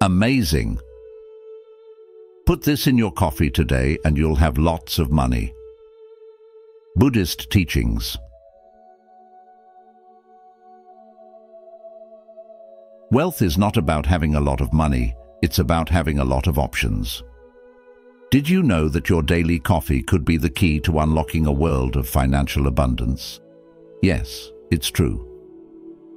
Amazing! Put this in your coffee today and you'll have lots of money. Buddhist teachings. Wealth is not about having a lot of money, it's about having a lot of options. Did you know that your daily coffee could be the key to unlocking a world of financial abundance? Yes, it's true.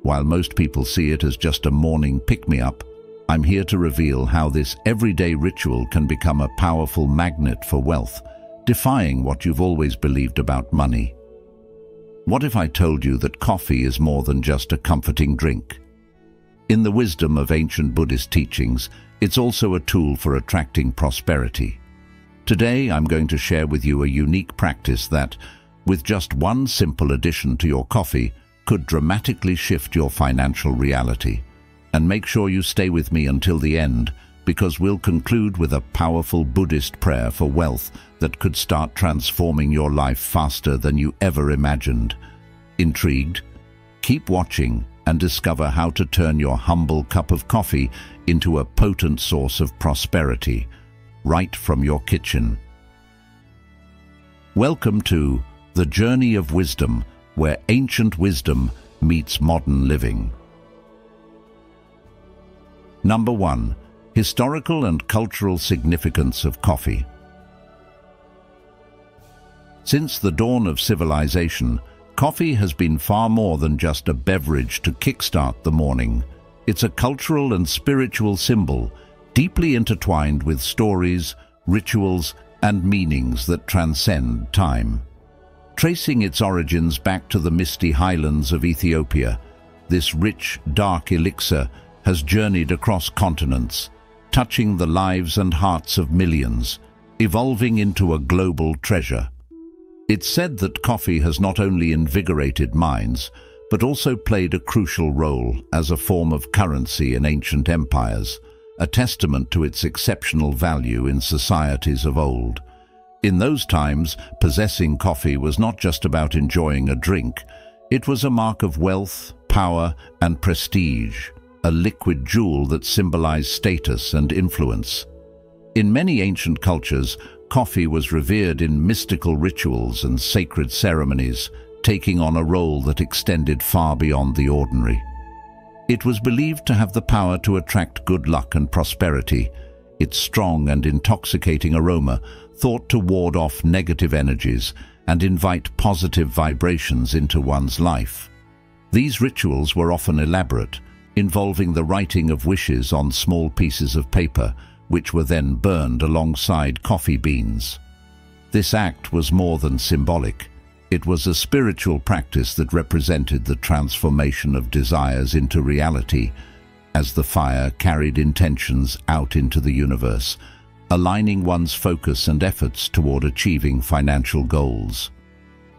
While most people see it as just a morning pick-me-up, I'm here to reveal how this everyday ritual can become a powerful magnet for wealth, defying what you've always believed about money. What if I told you that coffee is more than just a comforting drink? In the wisdom of ancient Buddhist teachings, it's also a tool for attracting prosperity. Today, I'm going to share with you a unique practice that, with just one simple addition to your coffee, could dramatically shift your financial reality. And make sure you stay with me until the end, because we'll conclude with a powerful Buddhist prayer for wealth that could start transforming your life faster than you ever imagined. Intrigued? Keep watching and discover how to turn your humble cup of coffee into a potent source of prosperity, right from your kitchen. Welcome to The Journey of Wisdom, where ancient wisdom meets modern living. Number 1. Historical and cultural significance of coffee. Since the dawn of civilization, coffee has been far more than just a beverage to kickstart the morning. It's a cultural and spiritual symbol, deeply intertwined with stories, rituals, and meanings that transcend time. Tracing its origins back to the misty highlands of Ethiopia, this rich, dark elixir has journeyed across continents, touching the lives and hearts of millions, evolving into a global treasure. It's said that coffee has not only invigorated minds, but also played a crucial role as a form of currency in ancient empires, a testament to its exceptional value in societies of old. In those times, possessing coffee was not just about enjoying a drink, it was a mark of wealth, power, and prestige, a liquid jewel that symbolized status and influence. In many ancient cultures, coffee was revered in mystical rituals and sacred ceremonies, taking on a role that extended far beyond the ordinary. It was believed to have the power to attract good luck and prosperity, its strong and intoxicating aroma thought to ward off negative energies and invite positive vibrations into one's life. These rituals were often elaborate, involving the writing of wishes on small pieces of paper, which were then burned alongside coffee beans. This act was more than symbolic. It was a spiritual practice that represented the transformation of desires into reality, as the fire carried intentions out into the universe, aligning one's focus and efforts toward achieving financial goals.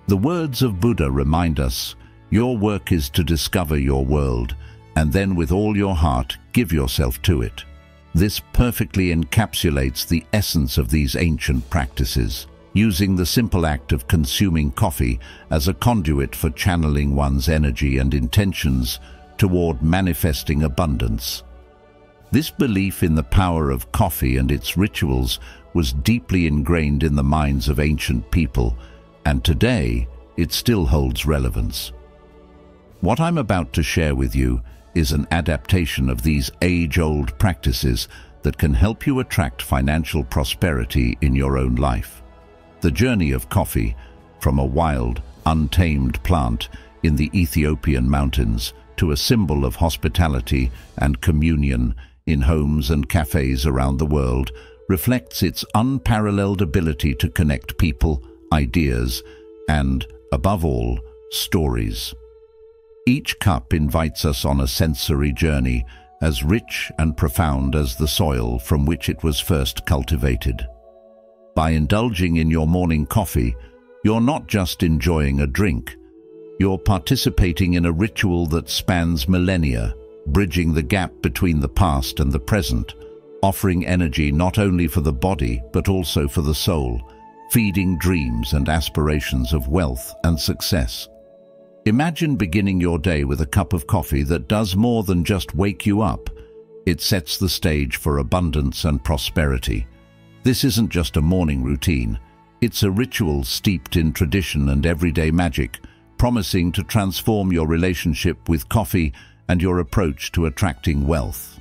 The words of Buddha remind us, "Your work is to discover your world, and then with all your heart give yourself to it." This perfectly encapsulates the essence of these ancient practices, using the simple act of consuming coffee as a conduit for channeling one's energy and intentions toward manifesting abundance. This belief in the power of coffee and its rituals was deeply ingrained in the minds of ancient people, and today it still holds relevance. What I'm about to share with you is an adaptation of these age-old practices that can help you attract financial prosperity in your own life. The journey of coffee, from a wild, untamed plant in the Ethiopian mountains to a symbol of hospitality and communion in homes and cafes around the world, reflects its unparalleled ability to connect people, ideas, and, above all, stories. Each cup invites us on a sensory journey, as rich and profound as the soil from which it was first cultivated. By indulging in your morning coffee, you're not just enjoying a drink, you're participating in a ritual that spans millennia, bridging the gap between the past and the present, offering energy not only for the body but also for the soul, feeding dreams and aspirations of wealth and success. Imagine beginning your day with a cup of coffee that does more than just wake you up. It sets the stage for abundance and prosperity. This isn't just a morning routine. It's a ritual steeped in tradition and everyday magic, promising to transform your relationship with coffee and your approach to attracting wealth.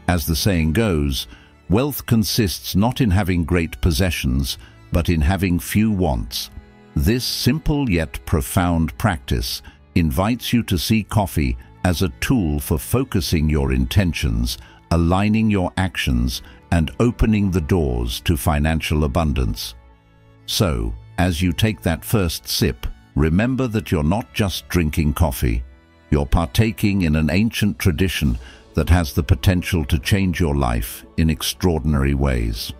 As the saying goes, wealth consists not in having great possessions, but in having few wants. This simple yet profound practice invites you to see coffee as a tool for focusing your intentions, aligning your actions, and opening the doors to financial abundance. So, as you take that first sip, remember that you're not just drinking coffee. You're partaking in an ancient tradition that has the potential to change your life in extraordinary ways.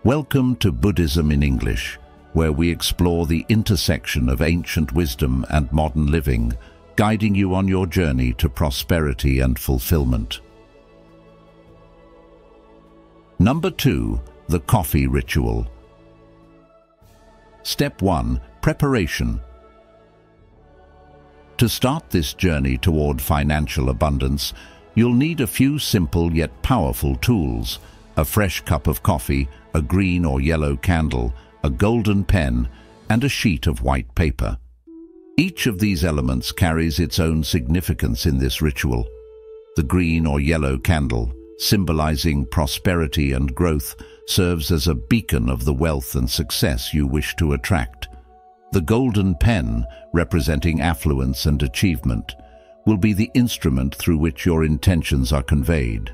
Welcome to Buddhism in English, where we explore the intersection of ancient wisdom and modern living, guiding you on your journey to prosperity and fulfillment. Number 2, the coffee ritual. Step 1, preparation. To start this journey toward financial abundance, you'll need a few simple yet powerful tools: a fresh cup of coffee, a green or yellow candle, a golden pen, and a sheet of white paper. Each of these elements carries its own significance in this ritual. The green or yellow candle, symbolizing prosperity and growth, serves as a beacon of the wealth and success you wish to attract. The golden pen, representing affluence and achievement, will be the instrument through which your intentions are conveyed.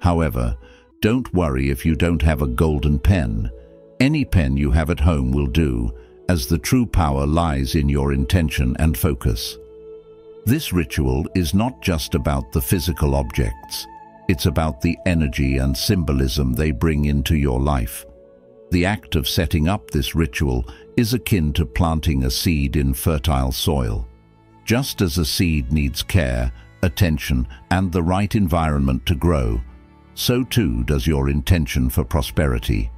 However, don't worry if you don't have a golden pen. Any pen you have at home will do, as the true power lies in your intention and focus. This ritual is not just about the physical objects. It's about the energy and symbolism they bring into your life. The act of setting up this ritual is akin to planting a seed in fertile soil. Just as a seed needs care, attention, and the right environment to grow, so too does your intention for prosperity.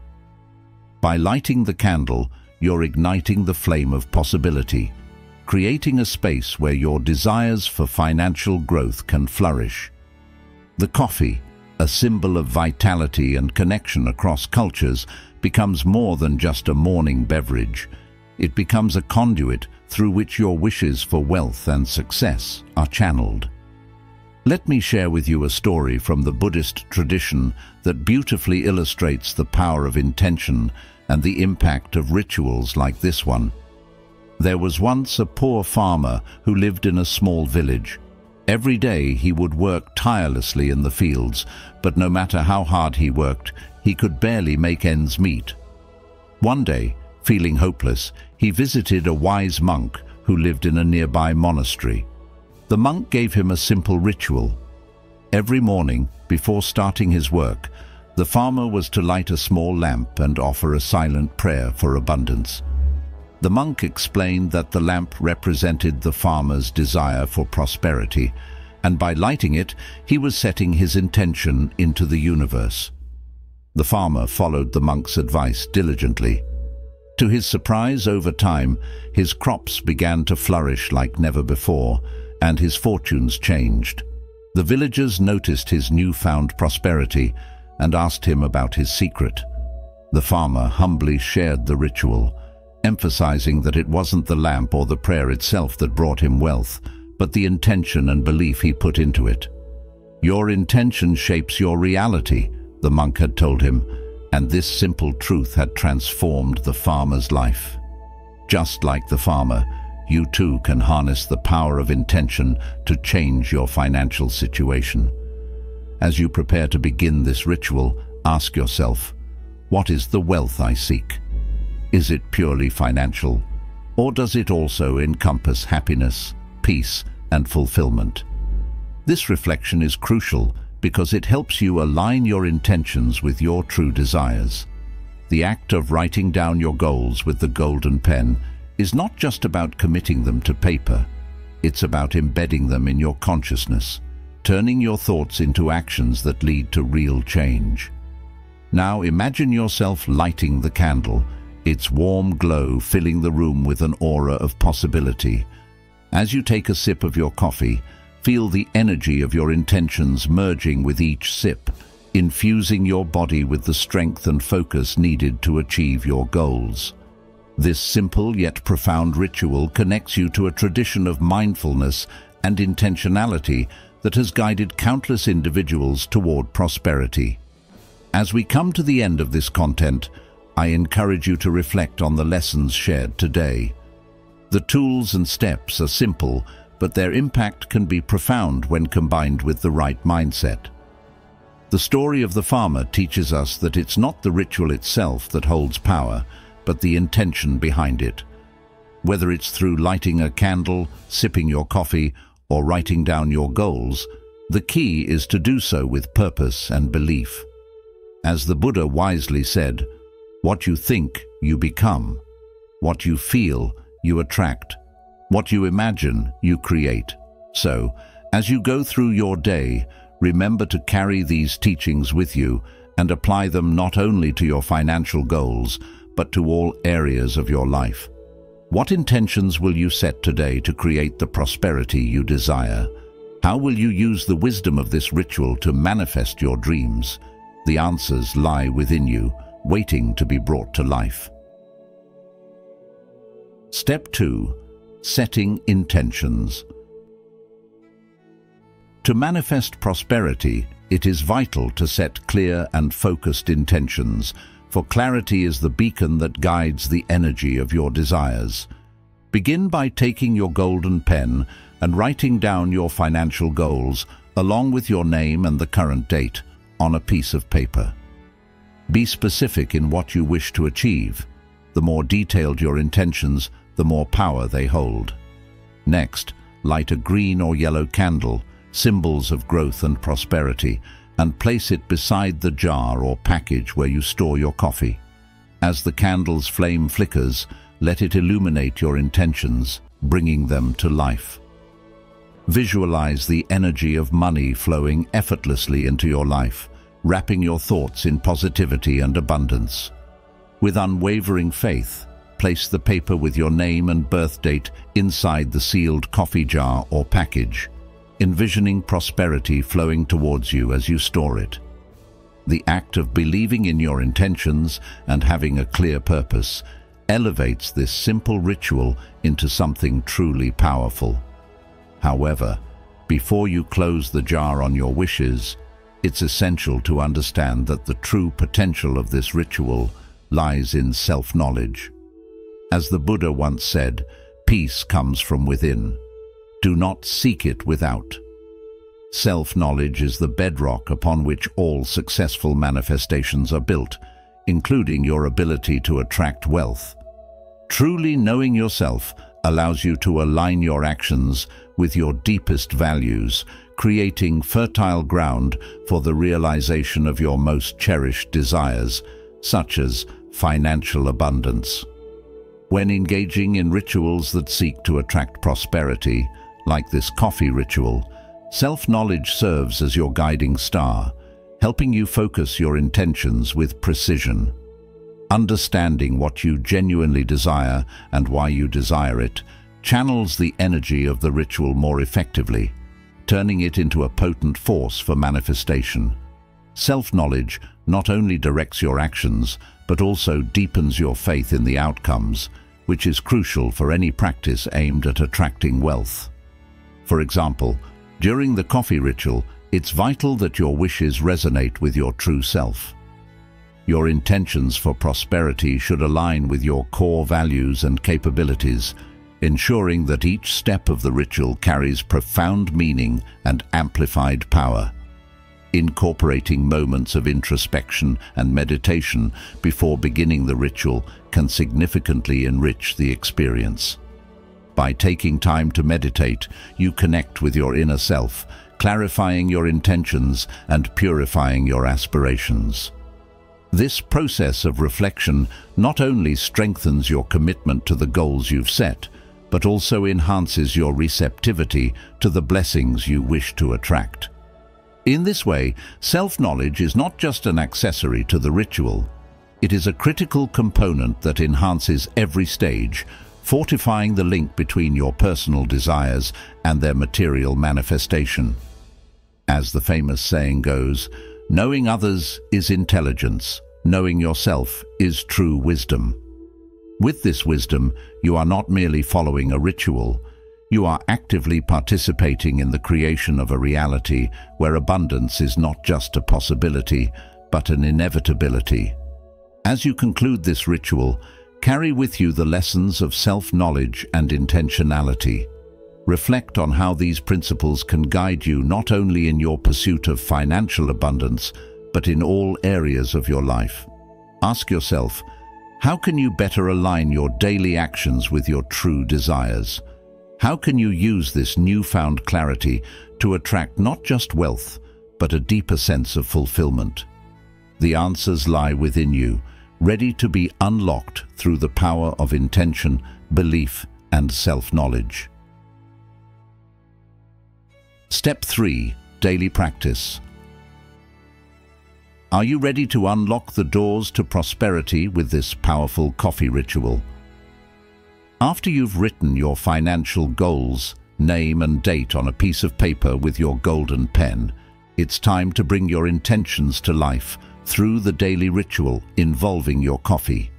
By lighting the candle, you're igniting the flame of possibility, creating a space where your desires for financial growth can flourish. The coffee, a symbol of vitality and connection across cultures, becomes more than just a morning beverage. It becomes a conduit through which your wishes for wealth and success are channeled. Let me share with you a story from the Buddhist tradition that beautifully illustrates the power of intention and the impact of rituals like this one. There was once a poor farmer who lived in a small village. Every day he would work tirelessly in the fields, but no matter how hard he worked, he could barely make ends meet. One day, feeling hopeless, he visited a wise monk who lived in a nearby monastery. The monk gave him a simple ritual. Every morning, before starting his work, the farmer was to light a small lamp and offer a silent prayer for abundance. The monk explained that the lamp represented the farmer's desire for prosperity, and by lighting it, he was setting his intention into the universe. The farmer followed the monk's advice diligently. To his surprise, over time, his crops began to flourish like never before, and his fortunes changed. The villagers noticed his newfound prosperity and asked him about his secret. The farmer humbly shared the ritual, emphasizing that it wasn't the lamp or the prayer itself that brought him wealth, but the intention and belief he put into it. "Your intention shapes your reality," the monk had told him, and this simple truth had transformed the farmer's life. Just like the farmer, you too can harness the power of intention to change your financial situation. As you prepare to begin this ritual, ask yourself, what is the wealth I seek? Is it purely financial, or does it also encompass happiness, peace, and fulfillment? This reflection is crucial because it helps you align your intentions with your true desires. The act of writing down your goals with the golden pen is not just about committing them to paper. It's about embedding them in your consciousness, turning your thoughts into actions that lead to real change. Now imagine yourself lighting the candle, its warm glow filling the room with an aura of possibility. As you take a sip of your coffee, Feel the energy of your intentions merging with each sip, infusing your body with the strength and focus needed to achieve your goals. This simple yet profound ritual connects you to a tradition of mindfulness and intentionality that has guided countless individuals toward prosperity. As we come to the end of this content, I encourage you to reflect on the lessons shared today. The tools and steps are simple, but their impact can be profound when combined with the right mindset. The story of the farmer teaches us that it's not the ritual itself that holds power, but the intention behind it. Whether it's through lighting a candle, sipping your coffee, or writing down your goals, the key is to do so with purpose and belief. As the Buddha wisely said, "What you think, you become. What you feel, you attract. What you imagine, you create." So, as you go through your day, remember to carry these teachings with you and apply them not only to your financial goals, but to all areas of your life. What intentions will you set today to create the prosperity you desire? How will you use the wisdom of this ritual to manifest your dreams? The answers lie within you, waiting to be brought to life. Step 2. Setting intentions. To manifest prosperity, it is vital to set clear and focused intentions, for clarity is the beacon that guides the energy of your desires. Begin by taking your golden pen and writing down your financial goals, along with your name and the current date, on a piece of paper. Be specific in what you wish to achieve. The more detailed your intentions, the more power they hold. Next, light a green or yellow candle, symbols of growth and prosperity, and place it beside the jar or package where you store your coffee. As the candle's flame flickers, let it illuminate your intentions, bringing them to life. Visualize the energy of money flowing effortlessly into your life, wrapping your thoughts in positivity and abundance. With unwavering faith, place the paper with your name and birth date inside the sealed coffee jar or package, envisioning prosperity flowing towards you as you store it. The act of believing in your intentions and having a clear purpose elevates this simple ritual into something truly powerful. However, before you close the jar on your wishes, it's essential to understand that the true potential of this ritual lies in self-knowledge. As the Buddha once said, "Peace comes from within. Do not seek it without." Self-knowledge is the bedrock upon which all successful manifestations are built, including your ability to attract wealth. Truly knowing yourself allows you to align your actions with your deepest values, creating fertile ground for the realization of your most cherished desires, such as financial abundance. When engaging in rituals that seek to attract prosperity, like this coffee ritual, self-knowledge serves as your guiding star, helping you focus your intentions with precision. Understanding what you genuinely desire and why you desire it channels the energy of the ritual more effectively, turning it into a potent force for manifestation. Self-knowledge not only directs your actions, but also deepens your faith in the outcomes, which is crucial for any practice aimed at attracting wealth. For example, during the coffee ritual, it's vital that your wishes resonate with your true self. Your intentions for prosperity should align with your core values and capabilities, ensuring that each step of the ritual carries profound meaning and amplified power. Incorporating moments of introspection and meditation before beginning the ritual can significantly enrich the experience. By taking time to meditate, you connect with your inner self, clarifying your intentions and purifying your aspirations. This process of reflection not only strengthens your commitment to the goals you've set, but also enhances your receptivity to the blessings you wish to attract. In this way, self-knowledge is not just an accessory to the ritual. It is a critical component that enhances every stage, fortifying the link between your personal desires and their material manifestation. As the famous saying goes, knowing others is intelligence, knowing yourself is true wisdom. With this wisdom, you are not merely following a ritual, you are actively participating in the creation of a reality where abundance is not just a possibility, but an inevitability. As you conclude this ritual, carry with you the lessons of self-knowledge and intentionality. Reflect on how these principles can guide you not only in your pursuit of financial abundance, but in all areas of your life. Ask yourself, how can you better align your daily actions with your true desires? How can you use this newfound clarity to attract not just wealth, but a deeper sense of fulfillment? The answers lie within you, ready to be unlocked through the power of intention, belief, and self-knowledge. Step 3. Daily practice. Are you ready to unlock the doors to prosperity with this powerful coffee ritual? After you've written your financial goals, name and date on a piece of paper with your golden pen, it's time to bring your intentions to life through the daily ritual involving your coffee.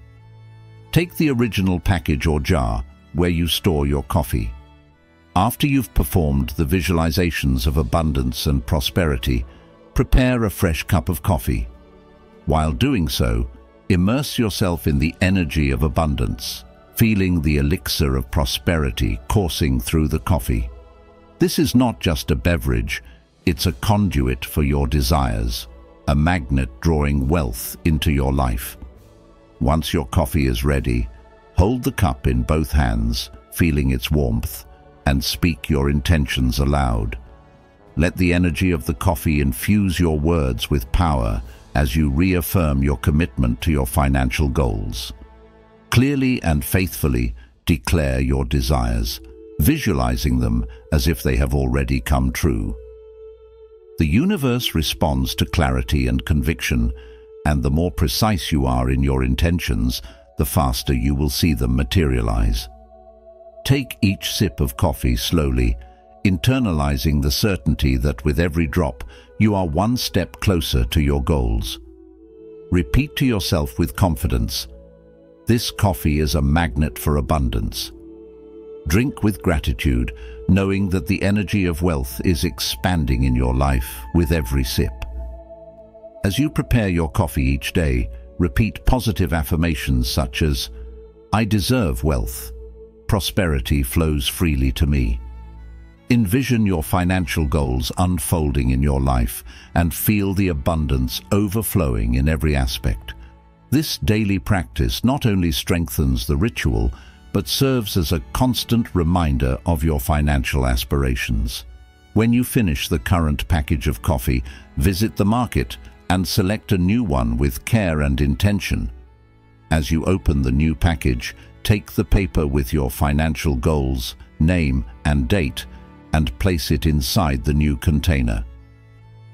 Take the original package or jar where you store your coffee. After you've performed the visualizations of abundance and prosperity, prepare a fresh cup of coffee. While doing so, immerse yourself in the energy of abundance, feeling the elixir of prosperity coursing through the coffee. This is not just a beverage, it's a conduit for your desires, a magnet drawing wealth into your life. Once your coffee is ready, hold the cup in both hands, feeling its warmth, and speak your intentions aloud. Let the energy of the coffee infuse your words with power as you reaffirm your commitment to your financial goals. Clearly and faithfully declare your desires, visualizing them as if they have already come true. The universe responds to clarity and conviction, and the more precise you are in your intentions, the faster you will see them materialize. Take each sip of coffee slowly, internalizing the certainty that with every drop, you are one step closer to your goals. Repeat to yourself with confidence, "This coffee is a magnet for abundance." Drink with gratitude, knowing that the energy of wealth is expanding in your life with every sip. As you prepare your coffee each day, repeat positive affirmations such as, "I deserve wealth. Prosperity flows freely to me." Envision your financial goals unfolding in your life and feel the abundance overflowing in every aspect. This daily practice not only strengthens the ritual, but serves as a constant reminder of your financial aspirations. When you finish the current package of coffee, visit the market and select a new one with care and intention. As you open the new package, take the paper with your financial goals, name, and date, and place it inside the new container.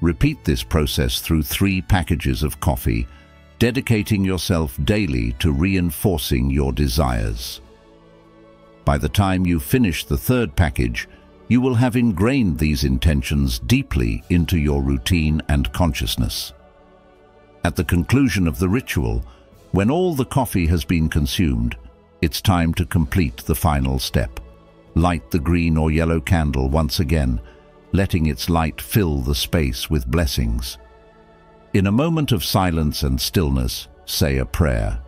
Repeat this process through 3 packages of coffee, dedicating yourself daily to reinforcing your desires. By the time you finish the 3rd package, you will have ingrained these intentions deeply into your routine and consciousness. At the conclusion of the ritual, when all the coffee has been consumed, it's time to complete the final step. Light the green or yellow candle once again, letting its light fill the space with blessings. In a moment of silence and stillness, say a prayer,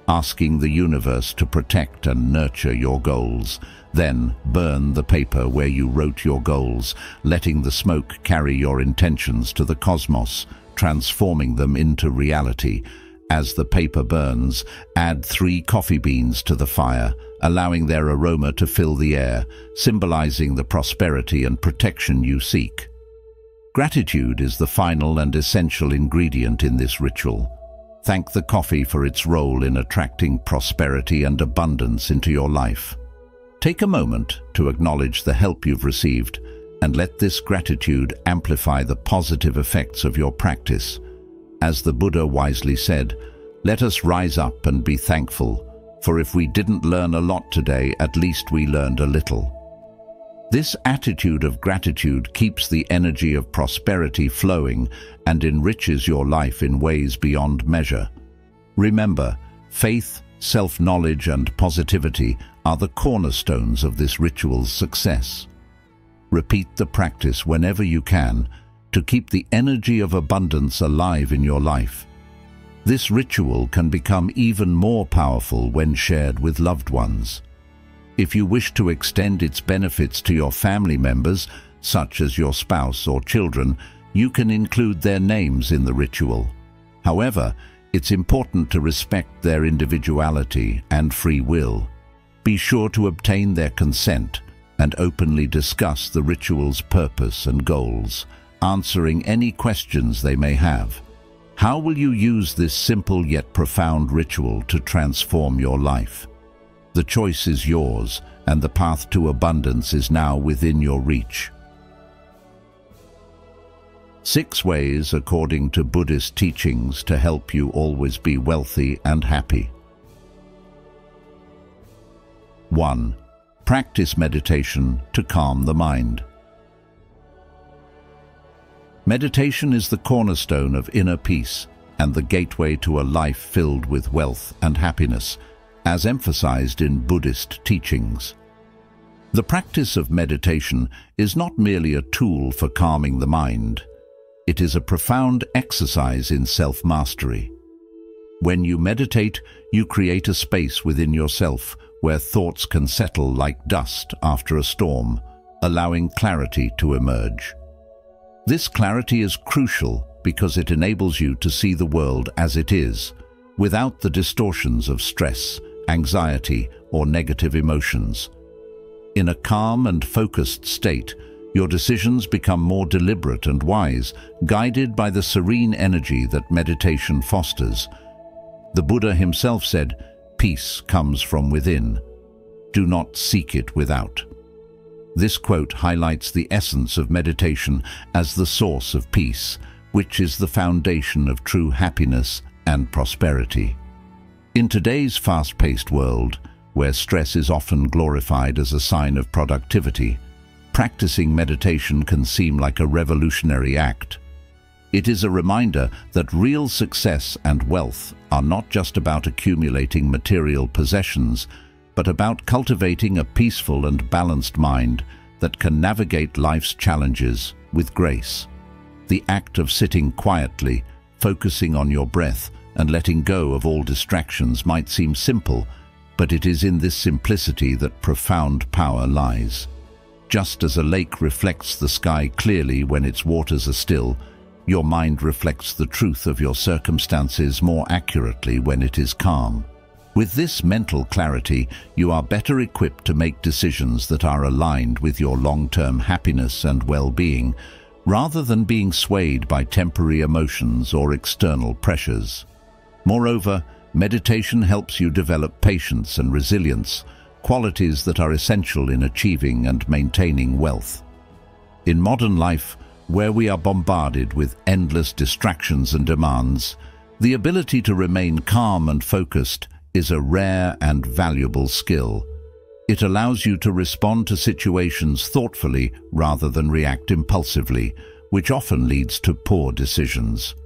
asking the universe to protect and nurture your goals. Then burn the paper where you wrote your goals, letting the smoke carry your intentions to the cosmos, transforming them into reality. As the paper burns, add 3 coffee beans to the fire, allowing their aroma to fill the air, symbolizing the prosperity and protection you seek. Gratitude is the final and essential ingredient in this ritual. Thank the coffee for its role in attracting prosperity and abundance into your life. Take a moment to acknowledge the help you've received and let this gratitude amplify the positive effects of your practice. As the Buddha wisely said, "Let us rise up and be thankful, For if we didn't learn a lot today, at least we learned a little. This attitude of gratitude keeps the energy of prosperity flowing and enriches your life in ways beyond measure. Remember, faith, self-knowledge, and positivity are the cornerstones of this ritual's success. Repeat the practice whenever you can to keep the energy of abundance alive in your life. This ritual can become even more powerful when shared with loved ones. If you wish to extend its benefits to your family members, such as your spouse or children, you can include their names in the ritual. However, it's important to respect their individuality and free will. Be sure to obtain their consent and openly discuss the ritual's purpose and goals, answering any questions they may have. How will you use this simple yet profound ritual to transform your life? The choice is yours, and the path to abundance is now within your reach. 6 ways, according to Buddhist teachings, to help you always be wealthy and happy. 1. Practice meditation to calm the mind. Meditation is the cornerstone of inner peace and the gateway to a life filled with wealth and happiness, as emphasized in Buddhist teachings. The practice of meditation is not merely a tool for calming the mind. It is a profound exercise in self-mastery. When you meditate, you create a space within yourself where thoughts can settle like dust after a storm, allowing clarity to emerge. This clarity is crucial because it enables you to see the world as it is, without the distortions of stress, anxiety, or negative emotions. In a calm and focused state, your decisions become more deliberate and wise, guided by the serene energy that meditation fosters. The Buddha himself said, "Peace comes from within. Do not seek it without." This quote highlights the essence of meditation as the source of peace, which is the foundation of true happiness and prosperity. In today's fast-paced world, where stress is often glorified as a sign of productivity, practicing meditation can seem like a revolutionary act. It is a reminder that real success and wealth are not just about accumulating material possessions, but about cultivating a peaceful and balanced mind that can navigate life's challenges with grace. The act of sitting quietly, focusing on your breath, and letting go of all distractions might seem simple, but it is in this simplicity that profound power lies. Just as a lake reflects the sky clearly when its waters are still, your mind reflects the truth of your circumstances more accurately when it is calm. With this mental clarity, you are better equipped to make decisions that are aligned with your long-term happiness and well-being, rather than being swayed by temporary emotions or external pressures. Moreover, meditation helps you develop patience and resilience, qualities that are essential in achieving and maintaining wealth. In modern life, where we are bombarded with endless distractions and demands, the ability to remain calm and focused is a rare and valuable skill. It allows you to respond to situations thoughtfully rather than react impulsively, which often leads to poor decisions.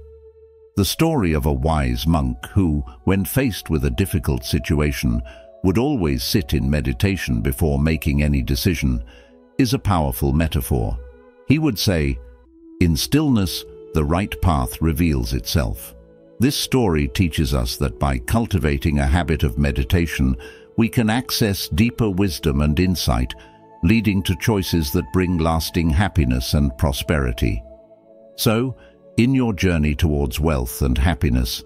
The story of a wise monk who, when faced with a difficult situation, would always sit in meditation before making any decision, is a powerful metaphor. He would say, "In stillness, the right path reveals itself." This story teaches us that by cultivating a habit of meditation, we can access deeper wisdom and insight, leading to choices that bring lasting happiness and prosperity. So, in your journey towards wealth and happiness,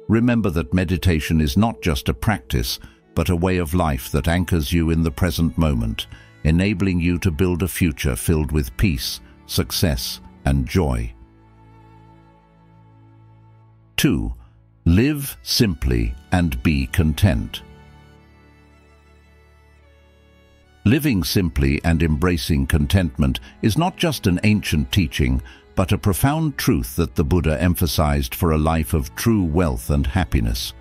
remember that meditation is not just a practice, but a way of life that anchors you in the present moment, enabling you to build a future filled with peace, success, and joy. 2. Live simply and be content. Living simply and embracing contentment is not just an ancient teaching, but a profound truth that the Buddha emphasized for a life of true wealth and happiness.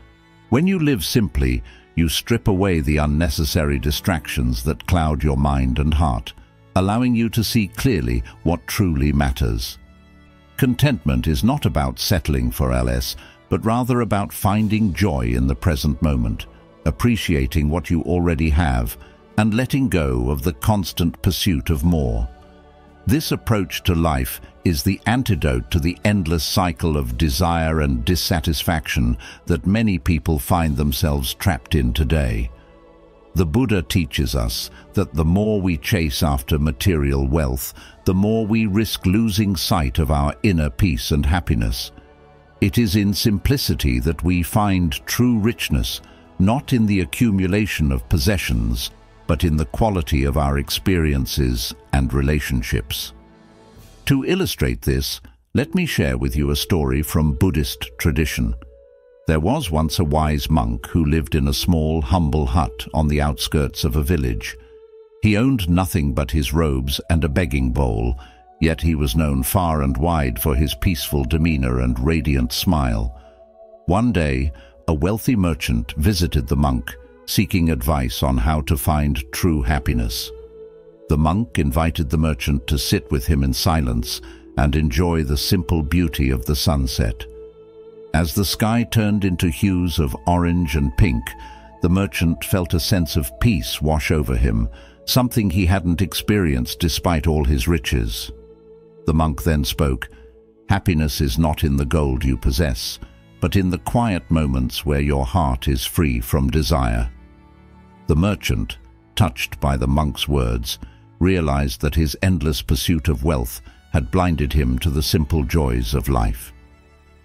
When you live simply, you strip away the unnecessary distractions that cloud your mind and heart, allowing you to see clearly what truly matters. Contentment is not about settling for less, but rather about finding joy in the present moment, appreciating what you already have, and letting go of the constant pursuit of more. This approach to life is the antidote to the endless cycle of desire and dissatisfaction that many people find themselves trapped in today. The Buddha teaches us that the more we chase after material wealth, the more we risk losing sight of our inner peace and happiness. It is in simplicity that we find true richness, not in the accumulation of possessions, but in the quality of our experiences and relationships. To illustrate this, let me share with you a story from Buddhist tradition. There was once a wise monk who lived in a small, humble hut on the outskirts of a village. He owned nothing but his robes and a begging bowl, yet he was known far and wide for his peaceful demeanor and radiant smile. One day, a wealthy merchant visited the monk, seeking advice on how to find true happiness. The monk invited the merchant to sit with him in silence and enjoy the simple beauty of the sunset. As the sky turned into hues of orange and pink, the merchant felt a sense of peace wash over him, something he hadn't experienced despite all his riches. The monk then spoke, "Happiness is not in the gold you possess, but in the quiet moments where your heart is free from desire." The merchant, touched by the monk's words, realized that his endless pursuit of wealth had blinded him to the simple joys of life.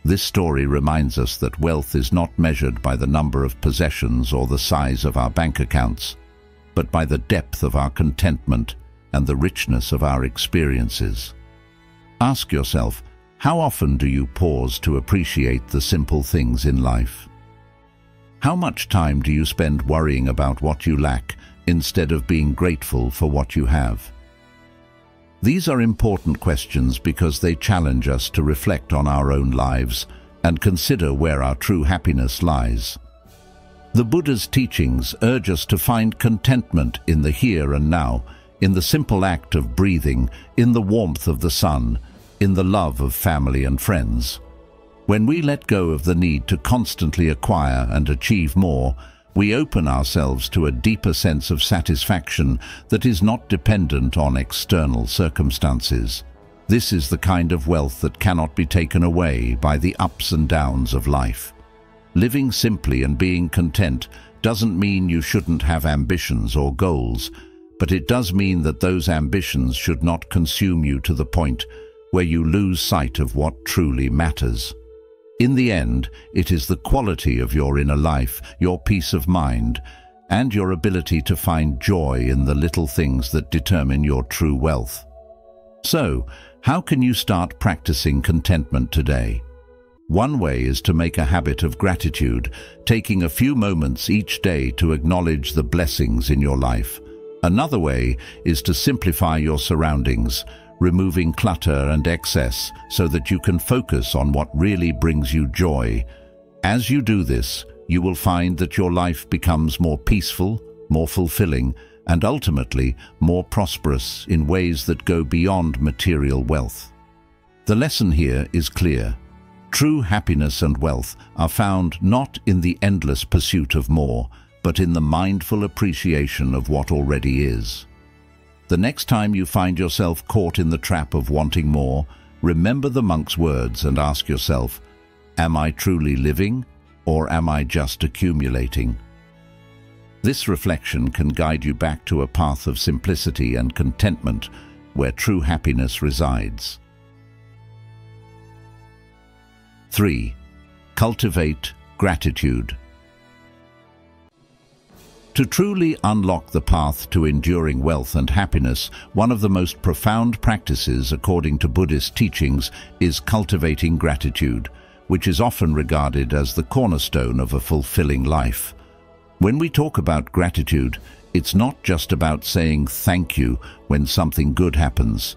This story reminds us that wealth is not measured by the number of possessions or the size of our bank accounts, but by the depth of our contentment and the richness of our experiences. Ask yourself, how often do you pause to appreciate the simple things in life? How much time do you spend worrying about what you lack instead of being grateful for what you have? These are important questions because they challenge us to reflect on our own lives and consider where our true happiness lies. The Buddha's teachings urge us to find contentment in the here and now, in the simple act of breathing, in the warmth of the sun, in the love of family and friends. When we let go of the need to constantly acquire and achieve more, we open ourselves to a deeper sense of satisfaction that is not dependent on external circumstances. This is the kind of wealth that cannot be taken away by the ups and downs of life. Living simply and being content doesn't mean you shouldn't have ambitions or goals, but it does mean that those ambitions should not consume you to the point where you lose sight of what truly matters. In the end, it is the quality of your inner life, your peace of mind, and your ability to find joy in the little things that determine your true wealth. So, how can you start practicing contentment today? One way is to make a habit of gratitude, taking a few moments each day to acknowledge the blessings in your life. Another way is to simplify your surroundings, removing clutter and excess so that you can focus on what really brings you joy. As you do this, you will find that your life becomes more peaceful, more fulfilling, and ultimately more prosperous in ways that go beyond material wealth. The lesson here is clear. True happiness and wealth are found not in the endless pursuit of more, but in the mindful appreciation of what already is. The next time you find yourself caught in the trap of wanting more, remember the monk's words and ask yourself, am I truly living, or am I just accumulating? This reflection can guide you back to a path of simplicity and contentment where true happiness resides. 3. Cultivate gratitude. To truly unlock the path to enduring wealth and happiness, one of the most profound practices, according to Buddhist teachings, is cultivating gratitude, which is often regarded as the cornerstone of a fulfilling life. When we talk about gratitude, it's not just about saying thank you when something good happens.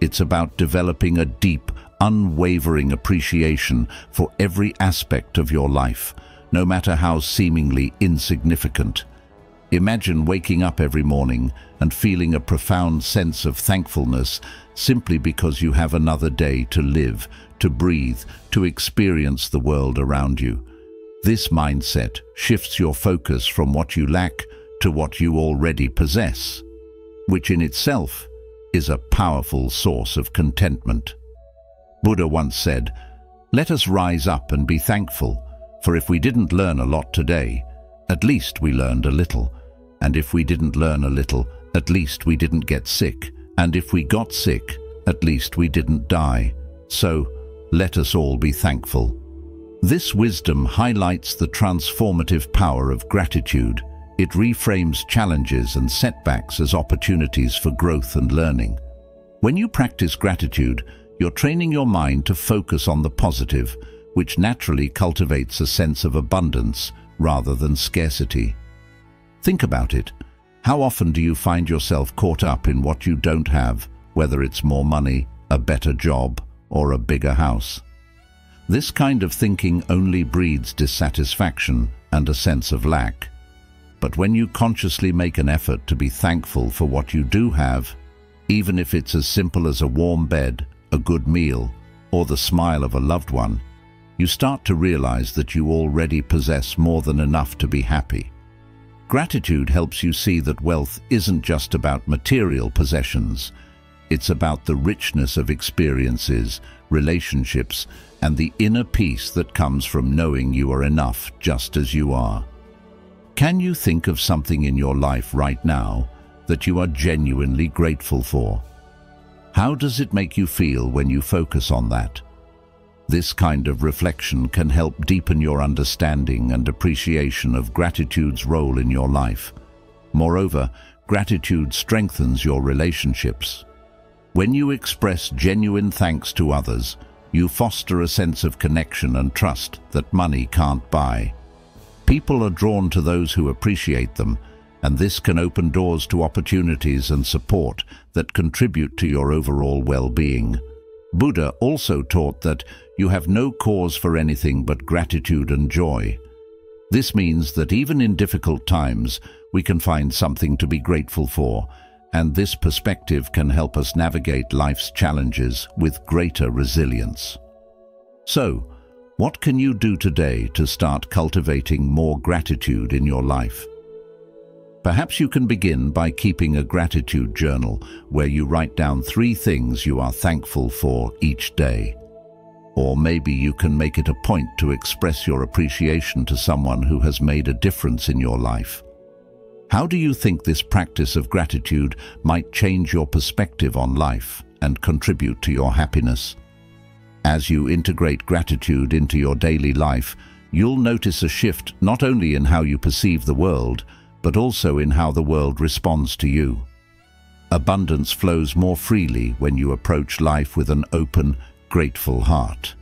It's about developing a deep, unwavering appreciation for every aspect of your life, no matter how seemingly insignificant. Imagine waking up every morning and feeling a profound sense of thankfulness simply because you have another day to live, to breathe, to experience the world around you. This mindset shifts your focus from what you lack to what you already possess, which in itself is a powerful source of contentment. Buddha once said, "Let us rise up and be thankful, for if we didn't learn a lot today, at least we learned a little. And if we didn't learn a little, at least we didn't get sick. And if we got sick, at least we didn't die. So, let us all be thankful." This wisdom highlights the transformative power of gratitude. It reframes challenges and setbacks as opportunities for growth and learning. When you practice gratitude, you're training your mind to focus on the positive, which naturally cultivates a sense of abundance rather than scarcity. Think about it. How often do you find yourself caught up in what you don't have, whether it's more money, a better job, or a bigger house? This kind of thinking only breeds dissatisfaction and a sense of lack. But when you consciously make an effort to be thankful for what you do have, even if it's as simple as a warm bed, a good meal, or the smile of a loved one, you start to realize that you already possess more than enough to be happy. Gratitude helps you see that wealth isn't just about material possessions. It's about the richness of experiences, relationships, and the inner peace that comes from knowing you are enough just as you are. Can you think of something in your life right now that you are genuinely grateful for? How does it make you feel when you focus on that? This kind of reflection can help deepen your understanding and appreciation of gratitude's role in your life. Moreover, gratitude strengthens your relationships. When you express genuine thanks to others, you foster a sense of connection and trust that money can't buy. People are drawn to those who appreciate them, and this can open doors to opportunities and support that contribute to your overall well-being. Buddha also taught that you have no cause for anything but gratitude and joy. This means that even in difficult times, we can find something to be grateful for, and this perspective can help us navigate life's challenges with greater resilience. So, what can you do today to start cultivating more gratitude in your life? Perhaps you can begin by keeping a gratitude journal where you write down 3 things you are thankful for each day. Or maybe you can make it a point to express your appreciation to someone who has made a difference in your life. How do you think this practice of gratitude might change your perspective on life and contribute to your happiness? As you integrate gratitude into your daily life, you'll notice a shift not only in how you perceive the world, but also in how the world responds to you. Abundance flows more freely when you approach life with an open, grateful heart.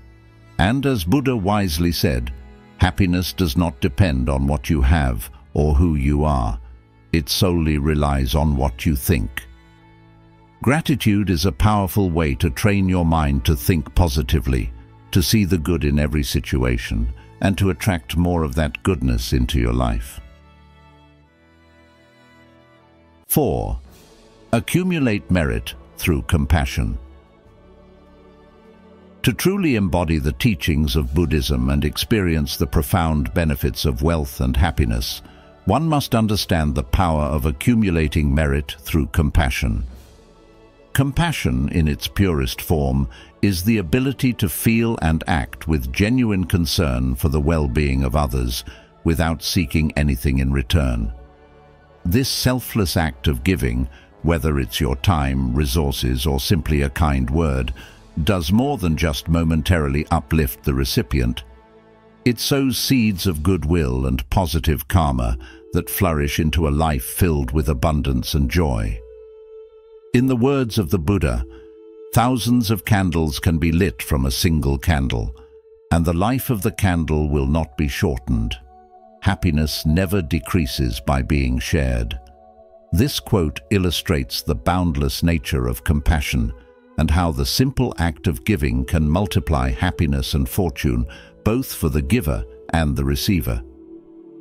And as Buddha wisely said, happiness does not depend on what you have or who you are. It solely relies on what you think. Gratitude is a powerful way to train your mind to think positively, to see the good in every situation, and to attract more of that goodness into your life. 4. Accumulate merit through compassion. To truly embody the teachings of Buddhism and experience the profound benefits of wealth and happiness, one must understand the power of accumulating merit through compassion. Compassion, in its purest form, is the ability to feel and act with genuine concern for the well-being of others without seeking anything in return. This selfless act of giving, whether it's your time, resources, or simply a kind word, does more than just momentarily uplift the recipient. It sows seeds of goodwill and positive karma that flourish into a life filled with abundance and joy. In the words of the Buddha, thousands of candles can be lit from a single candle, and the life of the candle will not be shortened. Happiness never decreases by being shared. This quote illustrates the boundless nature of compassion and how the simple act of giving can multiply happiness and fortune both for the giver and the receiver.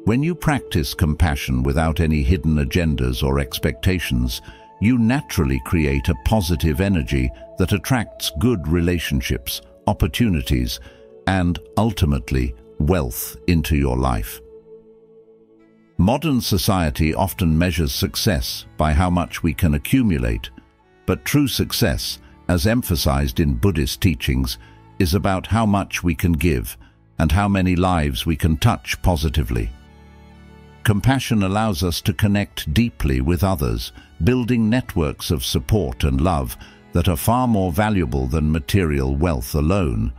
When you practice compassion without any hidden agendas or expectations, you naturally create a positive energy that attracts good relationships, opportunities, and ultimately, wealth into your life. Modern society often measures success by how much we can accumulate, but true success, as emphasized in Buddhist teachings, is about how much we can give and how many lives we can touch positively. Compassion allows us to connect deeply with others, building networks of support and love that are far more valuable than material wealth alone.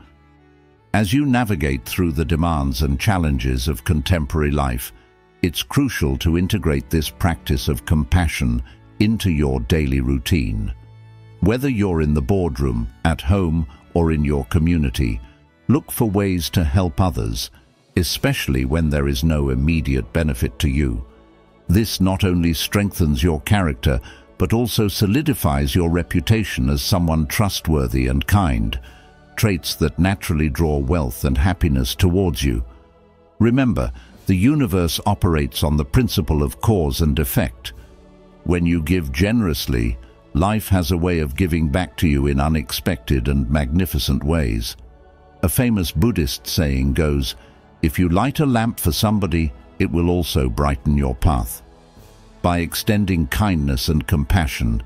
As you navigate through the demands and challenges of contemporary life, it's crucial to integrate this practice of compassion into your daily routine. Whether you're in the boardroom, at home, or in your community, look for ways to help others, especially when there is no immediate benefit to you. This not only strengthens your character, but also solidifies your reputation as someone trustworthy and kind, traits that naturally draw wealth and happiness towards you. Remember, the universe operates on the principle of cause and effect. When you give generously, life has a way of giving back to you in unexpected and magnificent ways. A famous Buddhist saying goes, "If you light a lamp for somebody, it will also brighten your path." By extending kindness and compassion,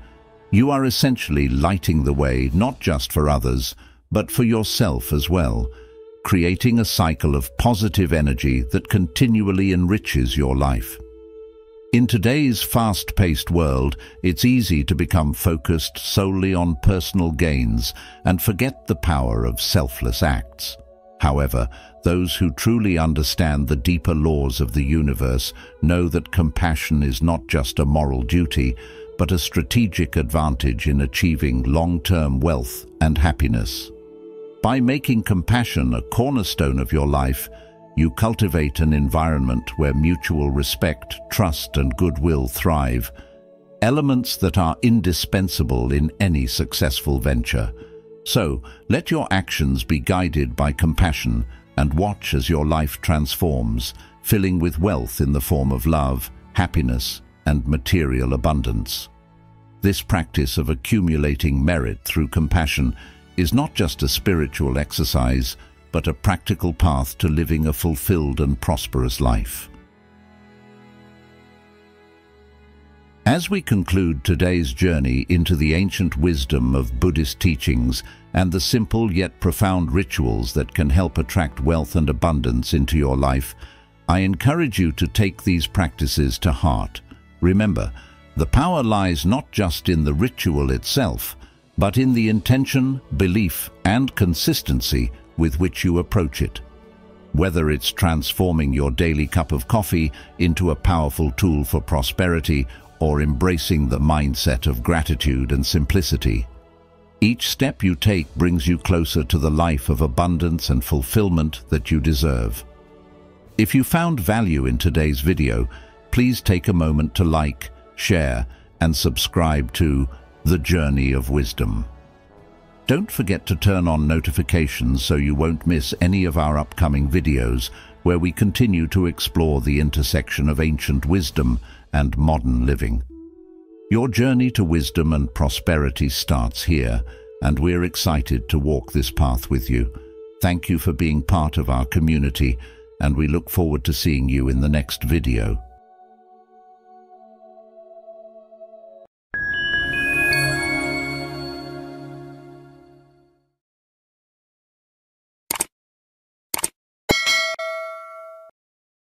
you are essentially lighting the way not just for others, but for yourself as well, creating a cycle of positive energy that continually enriches your life. In today's fast-paced world, it's easy to become focused solely on personal gains and forget the power of selfless acts. However, those who truly understand the deeper laws of the universe know that compassion is not just a moral duty, but a strategic advantage in achieving long-term wealth and happiness. By making compassion a cornerstone of your life, you cultivate an environment where mutual respect, trust, and goodwill thrive, elements that are indispensable in any successful venture. So, let your actions be guided by compassion and watch as your life transforms, filling with wealth in the form of love, happiness, and material abundance. This practice of accumulating merit through compassion is not just a spiritual exercise, but a practical path to living a fulfilled and prosperous life. As we conclude today's journey into the ancient wisdom of Buddhist teachings and the simple yet profound rituals that can help attract wealth and abundance into your life, I encourage you to take these practices to heart. Remember, the power lies not just in the ritual itself, but in the intention, belief, and consistency with which you approach it. Whether it's transforming your daily cup of coffee into a powerful tool for prosperity or embracing the mindset of gratitude and simplicity, each step you take brings you closer to the life of abundance and fulfillment that you deserve. If you found value in today's video, please take a moment to like, share, and subscribe to The Journey of Wisdom. Don't forget to turn on notifications so you won't miss any of our upcoming videos where we continue to explore the intersection of ancient wisdom and modern living. Your journey to wisdom and prosperity starts here, and we're excited to walk this path with you. Thank you for being part of our community, and we look forward to seeing you in the next video.